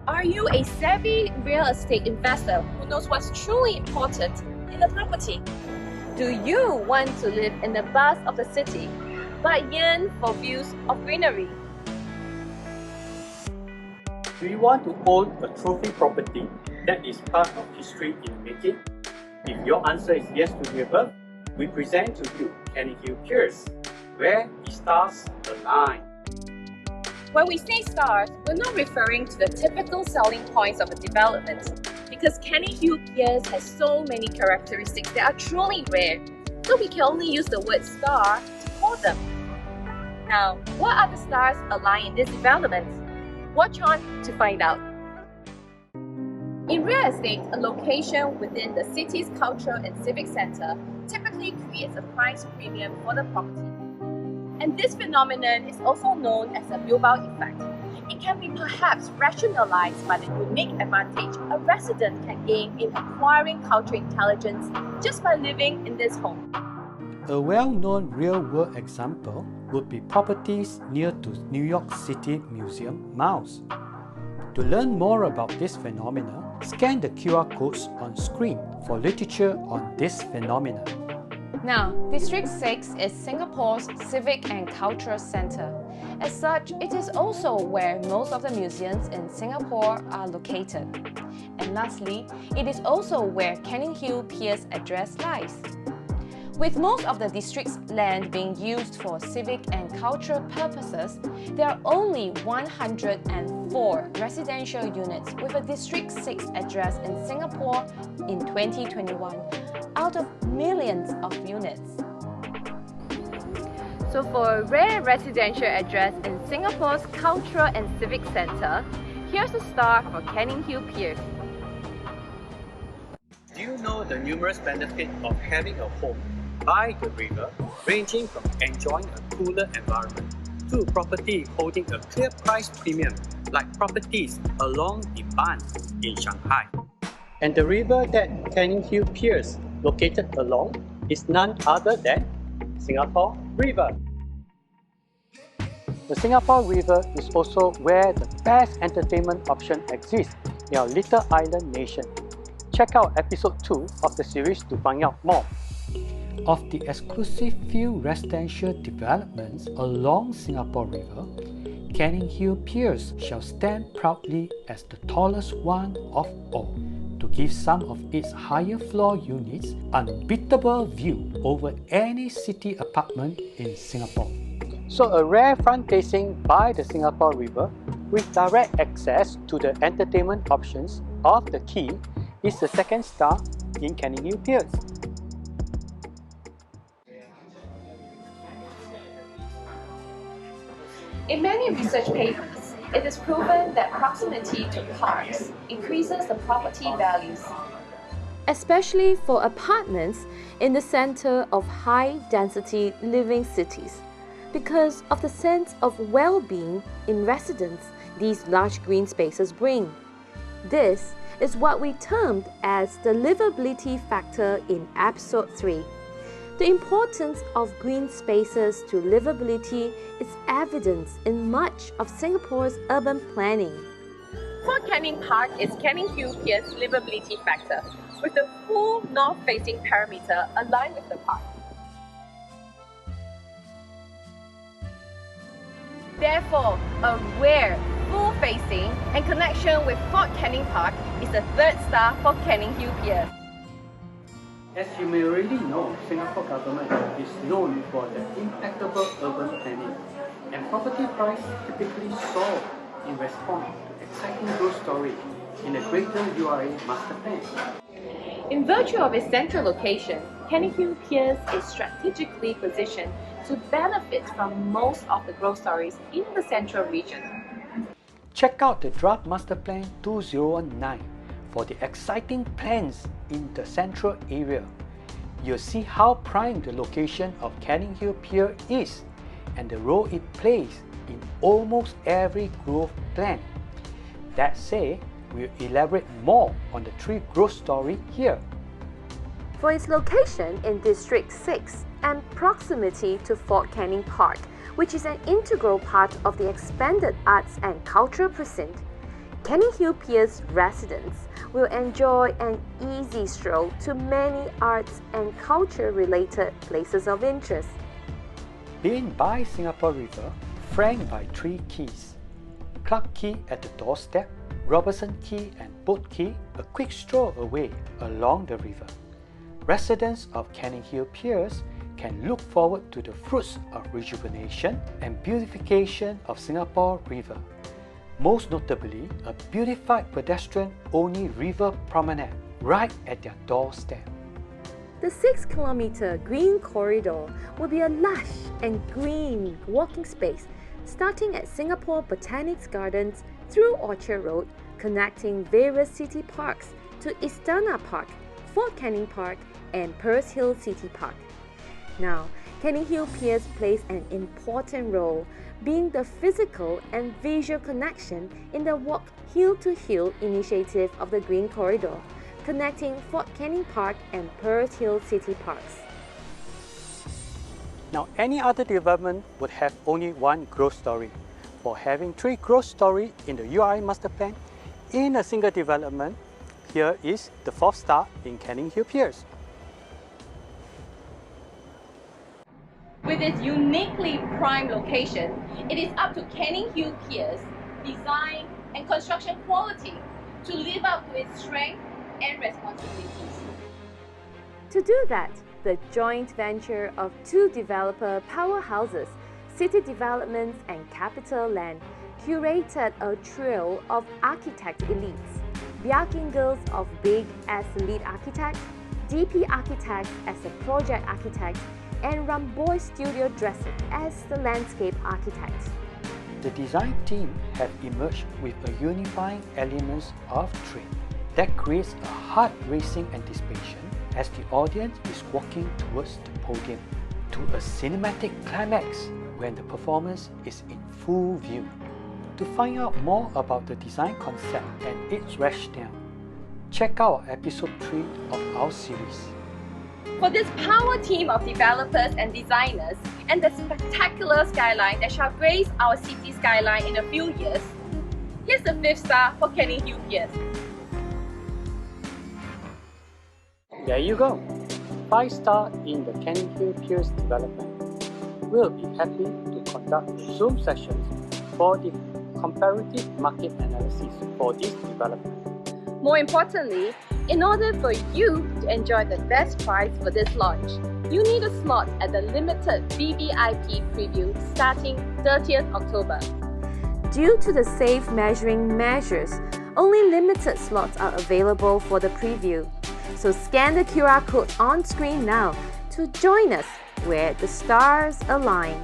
Are you a savvy real estate investor who knows what's truly important in a property? Do you want to live in the buzz of the city, but yearn for views of greenery? Do you want to own a trophy property that is part of history in the making? If your answer is yes to the above, we present to you CanningHill Piers, where the stars align. When we say stars, we're not referring to the typical selling points of a development, because CanningHill Piers has so many characteristics that are truly rare, so we can only use the word star to call them. Now, what are the stars align in this development? Watch on to find out. In real estate, a location within the city's cultural and civic center typically creates a price premium for the property. And this phenomenon is also known as the Bilbao effect. It can be perhaps rationalized by the unique advantage a resident can gain in acquiring cultural intelligence just by living in this home. A well-known real-world example would be properties near to New York City Museum Mouse. To learn more about this phenomena, scan the QR codes on screen for literature on this phenomena. Now, District 6 is Singapore's civic and cultural centre. As such, it is also where most of the museums in Singapore are located. And lastly, it is also where CanningHill Piers address lies. With most of the district's land being used for civic and cultural purposes, there are only 104 residential units with a District 6 address in Singapore in 2021, out of millions of units. So for a rare residential address in Singapore's cultural and civic centre, here's a star for CanningHill Piers. Do you know the numerous benefits of having a home by the river, ranging from enjoying a cooler environment to property holding a clear price premium like properties along the Ban in Shanghai? And the river that CanningHill Piers located along is none other than Singapore River. The Singapore River is also where the best entertainment option exists in our little island nation. Check out episode 2 of the series to find out more. Of the exclusive few residential developments along Singapore River, CanningHill Piers shall stand proudly as the tallest one of all, to give some of its higher floor units unbeatable view over any city apartment in Singapore. So a rare front facing by the Singapore River with direct access to the entertainment options of the quay is the second star in CanningHill Piers. In many research papers, it is proven that proximity to parks increases the property values, especially for apartments in the center of high-density living cities, because of the sense of well-being in residents these large green spaces bring. This is what we termed as the Liveability factor in episode 3. The importance of green spaces to livability is evident in much of Singapore's urban planning. Fort Canning Park is CanningHill Piers' livability factor, with the full north-facing perimeter aligned with the park. Therefore, a rare, full-facing and connection with Fort Canning Park is the third star for CanningHill Piers. As you may already know, Singapore government is known for the impeccable urban planning, and property price typically soar in response to exciting growth stories in the Greater URA Master Plan. In virtue of its central location, CanningHill Piers is strategically positioned to benefit from most of the growth stories in the central region. Check out the Draft Master Plan 2019 for the exciting plans in the central area. You'll see how prime the location of CanningHill Pier is and the role it plays in almost every growth plan. That said, we'll elaborate more on the 3 growth stories here. For its location in District 6 and proximity to Fort Canning Park, which is an integral part of the expanded arts and cultural precinct, CanningHill Piers residents will enjoy an easy stroll to many arts and culture-related places of interest. Being by Singapore River, flanked by 3 quays, Clark Quay at the doorstep, Robertson Quay and Boat Quay a quick stroll away along the river. Residents of CanningHill Piers can look forward to the fruits of rejuvenation and beautification of Singapore River. Most notably, a beautified pedestrian-only river promenade right at their doorstep. The 6-kilometer green corridor will be a lush and green walking space starting at Singapore Botanics Gardens through Orchard Road, connecting various city parks to Istana Park, Fort Canning Park and Pearls Hill City Park. Now, CanningHill Piers plays an important role, being the physical and visual connection in the Walk Hill to Hill initiative of the Green Corridor, connecting Fort Canning Park and Pearls Hill City Parks. Now, any other development would have only one growth story. For having 3 growth stories in the URI master plan in a single development, here is the 4th star in CanningHill Piers. With its uniquely prime location, it is up to CanningHill Piers' design and construction quality to live up to its strength and responsibilities. To do that, the joint venture of 2 developer powerhouses, City Developments and Capital Land, curated a trio of architect elites, Bjarkingels of Big as the lead architect, DP Architects as the project architect, and Ramboy Studio Dressing as the landscape architect. The design team have emerged with a unifying elements of 3 that creates a heart-racing anticipation as the audience is walking towards the podium to a cinematic climax when the performance is in full view. To find out more about the design concept and its rationale, check out episode 3 of our series. For this power team of developers and designers and the spectacular skyline that shall grace our city skyline in a few years, here's the 5th star for CanningHill Piers. There you go, 5 star in the CanningHill Piers development. We'll be happy to conduct Zoom sessions for the comparative market analysis for this development. More importantly, in order for you to enjoy the best price for this launch, you need a slot at the limited VVIP preview starting 30th October. Due to the safe measuring measures, only limited slots are available for the preview. So scan the QR code on screen now to join us where the stars align.